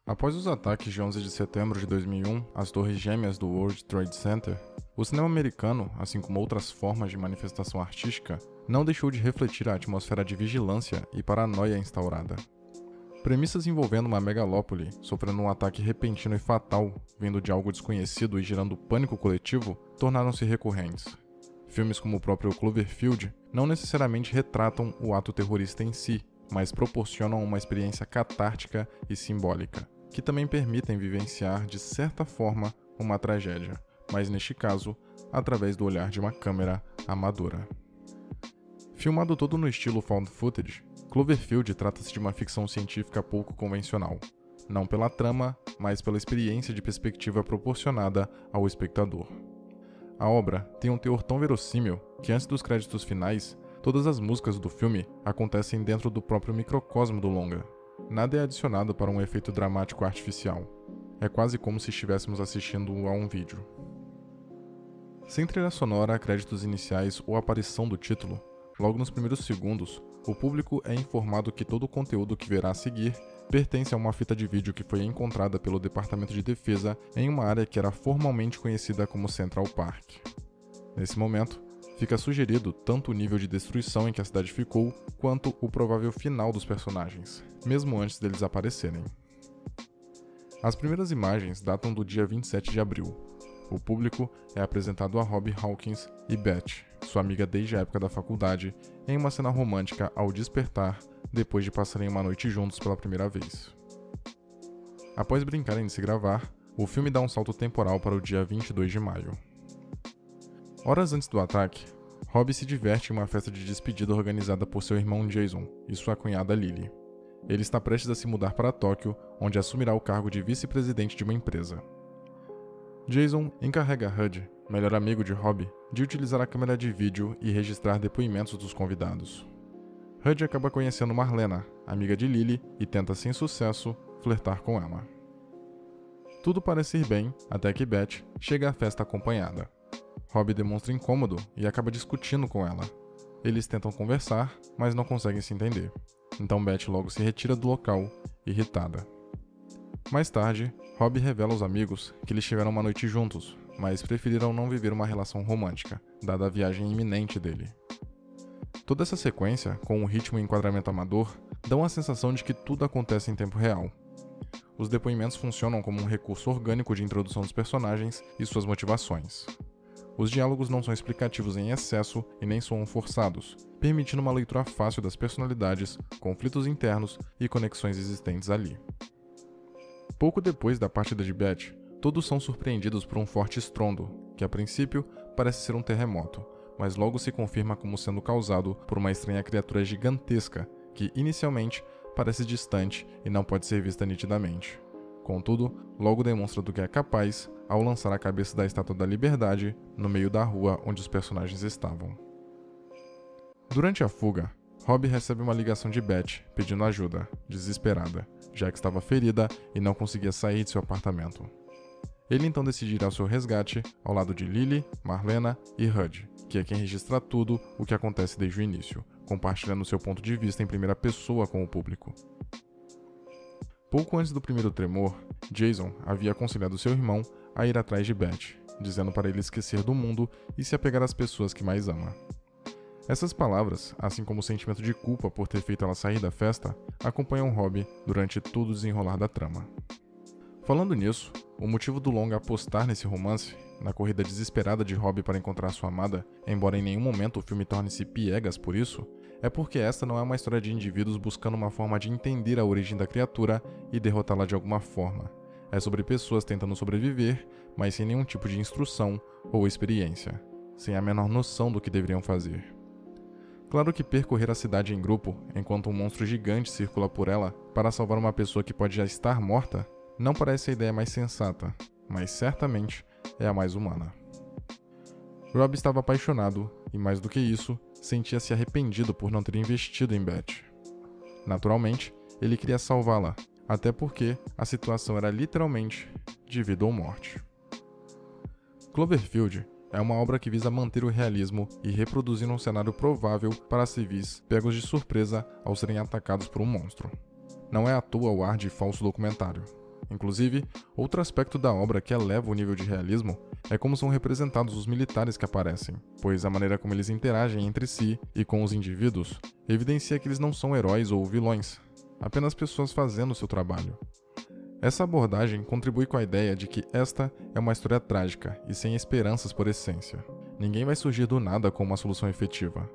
Após os ataques de 11 de setembro de 2001 às torres gêmeas do World Trade Center, o cinema americano, assim como outras formas de manifestação artística, não deixou de refletir a atmosfera de vigilância e paranoia instaurada. Premissas envolvendo uma megalópole sofrendo um ataque repentino e fatal, vindo de algo desconhecido e gerando pânico coletivo, tornaram-se recorrentes. Filmes como o próprio Cloverfield não necessariamente retratam o ato terrorista em si, mas proporcionam uma experiência catártica e simbólica, que também permitem vivenciar, de certa forma, uma tragédia, mas neste caso, através do olhar de uma câmera amadora. Filmado todo no estilo found footage, Cloverfield trata-se de uma ficção científica pouco convencional, não pela trama, mas pela experiência de perspectiva proporcionada ao espectador. A obra tem um teor tão verossímil que antes dos créditos finais, todas as músicas do filme acontecem dentro do próprio microcosmo do longa. Nada é adicionado para um efeito dramático artificial. É quase como se estivéssemos assistindo a um vídeo. Sem trilha sonora, créditos iniciais ou aparição do título, logo nos primeiros segundos, o público é informado que todo o conteúdo que verá a seguir pertence a uma fita de vídeo que foi encontrada pelo Departamento de Defesa em uma área que era formalmente conhecida como Central Park. Nesse momento, fica sugerido tanto o nível de destruição em que a cidade ficou, quanto o provável final dos personagens, mesmo antes deles aparecerem. As primeiras imagens datam do dia 27 de abril. O público é apresentado a Robbie Hawkins e Beth, sua amiga desde a época da faculdade, em uma cena romântica ao despertar, depois de passarem uma noite juntos pela primeira vez. Após brincarem de se gravar, o filme dá um salto temporal para o dia 22 de maio. Horas antes do ataque, Robbie se diverte em uma festa de despedida organizada por seu irmão Jason e sua cunhada Lily. Ele está prestes a se mudar para Tóquio, onde assumirá o cargo de vice-presidente de uma empresa. Jason encarrega Hud, melhor amigo de Robbie, de utilizar a câmera de vídeo e registrar depoimentos dos convidados. Hud acaba conhecendo Marlena, amiga de Lily, e tenta sem sucesso flertar com ela. Tudo parece ir bem, até que Beth chega à festa acompanhada. Robbie demonstra incômodo e acaba discutindo com ela. Eles tentam conversar, mas não conseguem se entender. Então Beth logo se retira do local, irritada. Mais tarde, Robbie revela aos amigos que eles tiveram uma noite juntos, mas preferiram não viver uma relação romântica, dada a viagem iminente dele. Toda essa sequência, com um ritmo e enquadramento amador, dão a sensação de que tudo acontece em tempo real. Os depoimentos funcionam como um recurso orgânico de introdução dos personagens e suas motivações. Os diálogos não são explicativos em excesso e nem soam forçados, permitindo uma leitura fácil das personalidades, conflitos internos e conexões existentes ali. Pouco depois da partida de Beth, todos são surpreendidos por um forte estrondo, que a princípio parece ser um terremoto, mas logo se confirma como sendo causado por uma estranha criatura gigantesca que, inicialmente, parece distante e não pode ser vista nitidamente. Contudo, logo demonstra do que é capaz ao lançar a cabeça da Estátua da Liberdade no meio da rua onde os personagens estavam. Durante a fuga, Robbie recebe uma ligação de Beth pedindo ajuda, desesperada, já que estava ferida e não conseguia sair de seu apartamento. Ele então decide ir ao seu resgate, ao lado de Lily, Marlena e Hud, que é quem registra tudo o que acontece desde o início, compartilhando seu ponto de vista em primeira pessoa com o público. Pouco antes do primeiro tremor, Jason havia aconselhado seu irmão a ir atrás de Beth, dizendo para ele esquecer do mundo e se apegar às pessoas que mais ama. Essas palavras, assim como o sentimento de culpa por ter feito ela sair da festa, acompanham Robbie durante todo o desenrolar da trama. Falando nisso, o motivo do longa apostar nesse romance, na corrida desesperada de Robbie para encontrar sua amada, embora em nenhum momento o filme torne-se piegas por isso, é porque esta não é uma história de indivíduos buscando uma forma de entender a origem da criatura e derrotá-la de alguma forma. É sobre pessoas tentando sobreviver, mas sem nenhum tipo de instrução ou experiência, sem a menor noção do que deveriam fazer. Claro que percorrer a cidade em grupo, enquanto um monstro gigante circula por ela, para salvar uma pessoa que pode já estar morta, não parece a ideia mais sensata, mas certamente é a mais humana. Robbie estava apaixonado e, mais do que isso, sentia-se arrependido por não ter investido em Beth. Naturalmente, ele queria salvá-la, até porque a situação era literalmente de vida ou morte. Cloverfield é uma obra que visa manter o realismo e reproduzir um cenário provável para civis pegos de surpresa ao serem atacados por um monstro. Não é à toa o ar de falso documentário. Inclusive, outro aspecto da obra que eleva o nível de realismo é como são representados os militares que aparecem, pois a maneira como eles interagem entre si e com os indivíduos evidencia que eles não são heróis ou vilões, apenas pessoas fazendo seu trabalho. Essa abordagem contribui com a ideia de que esta é uma história trágica e sem esperanças por essência. Ninguém vai surgir do nada com uma solução efetiva.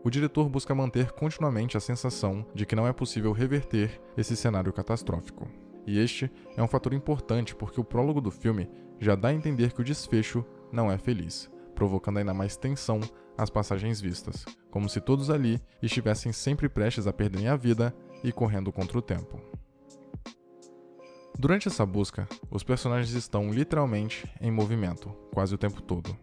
O diretor busca manter continuamente a sensação de que não é possível reverter esse cenário catastrófico. E este é um fator importante porque o prólogo do filme já dá a entender que o desfecho não é feliz, provocando ainda mais tensão às passagens vistas, como se todos ali estivessem sempre prestes a perderem a vida e correndo contra o tempo. Durante essa busca, os personagens estão literalmente em movimento, quase o tempo todo.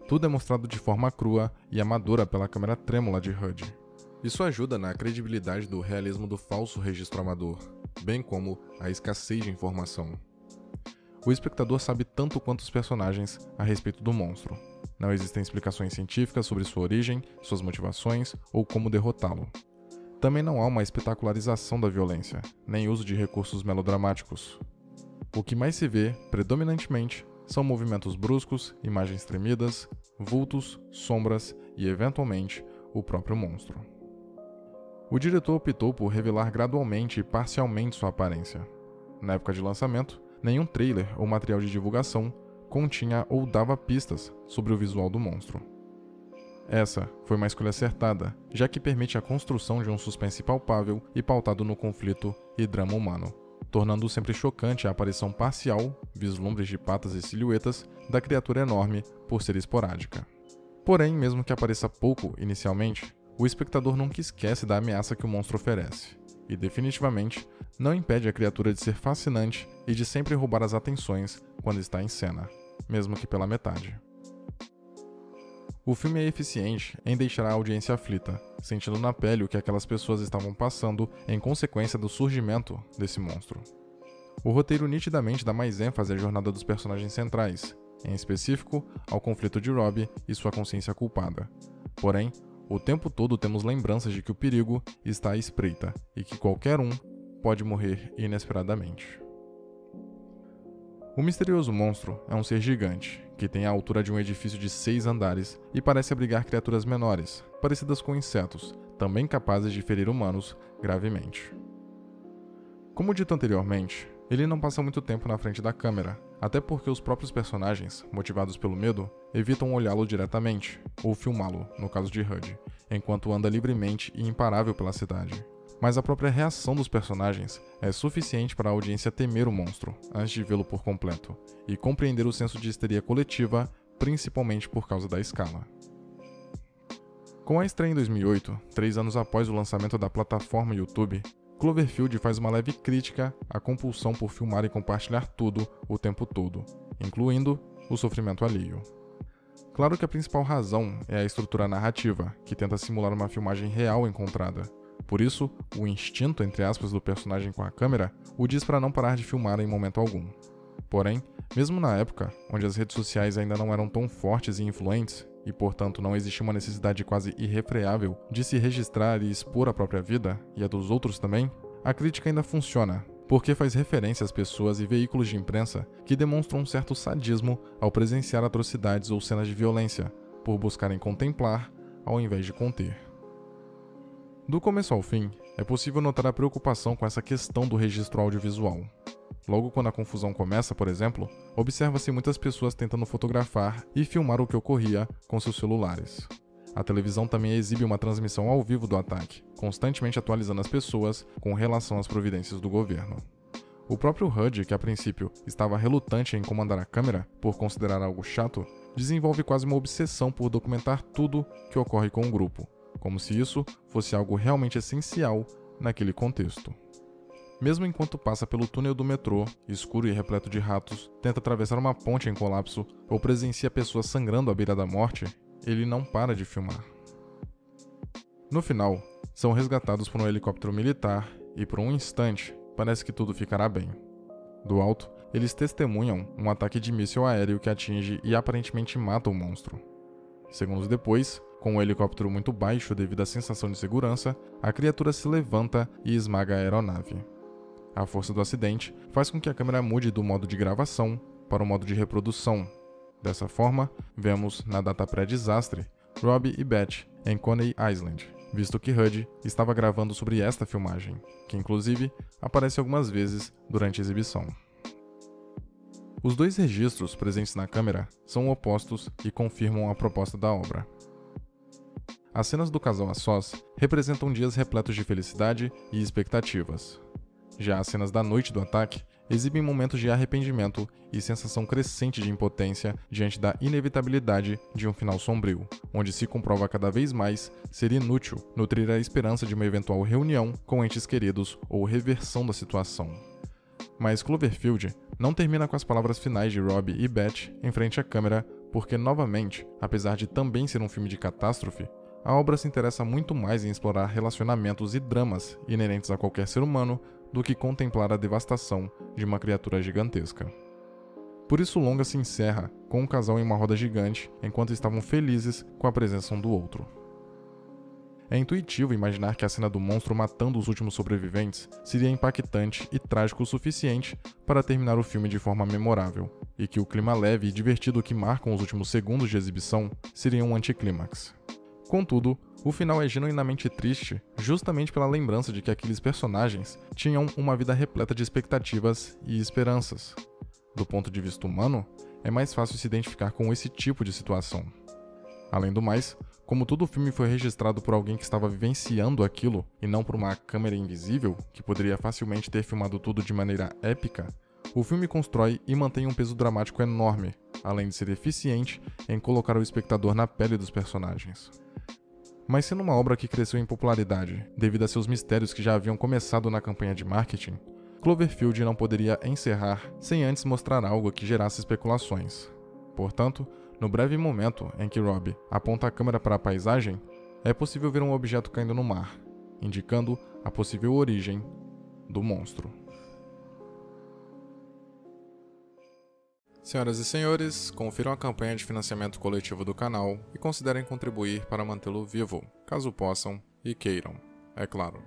Tudo é mostrado de forma crua e amadora pela câmera trêmula de HUD. Isso ajuda na credibilidade do realismo do falso registro amador, bem como a escassez de informação. O espectador sabe tanto quanto os personagens a respeito do monstro. Não existem explicações científicas sobre sua origem, suas motivações ou como derrotá-lo. Também não há uma espetacularização da violência, nem uso de recursos melodramáticos. O que mais se vê, predominantemente, são movimentos bruscos, imagens tremidas, vultos, sombras e, eventualmente, o próprio monstro. O diretor optou por revelar gradualmente e parcialmente sua aparência. Na época de lançamento, nenhum trailer ou material de divulgação continha ou dava pistas sobre o visual do monstro. Essa foi uma escolha acertada, já que permite a construção de um suspense palpável e pautado no conflito e drama humano, tornando sempre chocante a aparição parcial, vislumbres de patas e silhuetas, da criatura enorme por ser esporádica. Porém, mesmo que apareça pouco inicialmente, o espectador nunca esquece da ameaça que o monstro oferece, e definitivamente não impede a criatura de ser fascinante e de sempre roubar as atenções quando está em cena, mesmo que pela metade. O filme é eficiente em deixar a audiência aflita, sentindo na pele o que aquelas pessoas estavam passando em consequência do surgimento desse monstro. O roteiro nitidamente dá mais ênfase à jornada dos personagens centrais, em específico ao conflito de Robbie e sua consciência culpada. Porém, o tempo todo temos lembranças de que o perigo está à espreita e que qualquer um pode morrer inesperadamente. O misterioso monstro é um ser gigante, que tem a altura de um edifício de 6 andares e parece abrigar criaturas menores, parecidas com insetos, também capazes de ferir humanos gravemente. Como dito anteriormente, ele não passa muito tempo na frente da câmera, até porque os próprios personagens, motivados pelo medo, evitam olhá-lo diretamente, ou filmá-lo, no caso de HUD, enquanto anda livremente e imparável pela cidade. Mas a própria reação dos personagens é suficiente para a audiência temer o monstro, antes de vê-lo por completo, e compreender o senso de histeria coletiva, principalmente por causa da escala. Com a estreia em 2008, 3 anos após o lançamento da plataforma YouTube, Cloverfield faz uma leve crítica à compulsão por filmar e compartilhar tudo o tempo todo, incluindo o sofrimento alheio. Claro que a principal razão é a estrutura narrativa, que tenta simular uma filmagem real encontrada. Por isso, o instinto, entre aspas, do personagem com a câmera o diz para não parar de filmar em momento algum. Porém, mesmo na época, onde as redes sociais ainda não eram tão fortes e influentes, e portanto não existia uma necessidade quase irrefreável de se registrar e expor a própria vida, e a dos outros também, a crítica ainda funciona, porque faz referência às pessoas e veículos de imprensa que demonstram um certo sadismo ao presenciar atrocidades ou cenas de violência, por buscarem contemplar ao invés de conter. Do começo ao fim, é possível notar a preocupação com essa questão do registro audiovisual. Logo quando a confusão começa, por exemplo, observa-se muitas pessoas tentando fotografar e filmar o que ocorria com seus celulares. A televisão também exibe uma transmissão ao vivo do ataque, constantemente atualizando as pessoas com relação às providências do governo. O próprio HUD, que a princípio estava relutante em comandar a câmera por considerar algo chato, desenvolve quase uma obsessão por documentar tudo que ocorre com o grupo, como se isso fosse algo realmente essencial naquele contexto. Mesmo enquanto passa pelo túnel do metrô, escuro e repleto de ratos, tenta atravessar uma ponte em colapso ou presencia pessoas sangrando à beira da morte, ele não para de filmar. No final, são resgatados por um helicóptero militar e, por um instante, parece que tudo ficará bem. Do alto, eles testemunham um ataque de míssil aéreo que atinge e aparentemente mata o monstro. Segundos depois, com o helicóptero muito baixo devido à sensação de segurança, a criatura se levanta e esmaga a aeronave. A força do acidente faz com que a câmera mude do modo de gravação para o modo de reprodução. Dessa forma, vemos na data pré-desastre Robbie e Beth em Coney Island, visto que HUD estava gravando sobre esta filmagem, que inclusive aparece algumas vezes durante a exibição. Os dois registros presentes na câmera são opostos e confirmam a proposta da obra. As cenas do casal a sós representam dias repletos de felicidade e expectativas. Já as cenas da noite do ataque exibem momentos de arrependimento e sensação crescente de impotência diante da inevitabilidade de um final sombrio, onde se comprova cada vez mais ser inútil nutrir a esperança de uma eventual reunião com entes queridos ou reversão da situação. Mas Cloverfield não termina com as palavras finais de Robbie e Beth em frente à câmera, porque, novamente, apesar de também ser um filme de catástrofe, a obra se interessa muito mais em explorar relacionamentos e dramas inerentes a qualquer ser humano do que contemplar a devastação de uma criatura gigantesca. Por isso o longa se encerra com um casal em uma roda gigante enquanto estavam felizes com a presença um do outro. É intuitivo imaginar que a cena do monstro matando os últimos sobreviventes seria impactante e trágico o suficiente para terminar o filme de forma memorável, e que o clima leve e divertido que marcam os últimos segundos de exibição seria um anticlímax. Contudo, o final é genuinamente triste justamente pela lembrança de que aqueles personagens tinham uma vida repleta de expectativas e esperanças. Do ponto de vista humano, é mais fácil se identificar com esse tipo de situação. Além do mais, como todo o filme foi registrado por alguém que estava vivenciando aquilo e não por uma câmera invisível, que poderia facilmente ter filmado tudo de maneira épica, o filme constrói e mantém um peso dramático enorme, além de ser eficiente em colocar o espectador na pele dos personagens. Mas sendo uma obra que cresceu em popularidade devido a seus mistérios que já haviam começado na campanha de marketing, Cloverfield não poderia encerrar sem antes mostrar algo que gerasse especulações. Portanto, no breve momento em que Robbie aponta a câmera para a paisagem, é possível ver um objeto caindo no mar, indicando a possível origem do monstro. Senhoras e senhores, confiram a campanha de financiamento coletivo do canal e considerem contribuir para mantê-lo vivo, caso possam e queiram, é claro.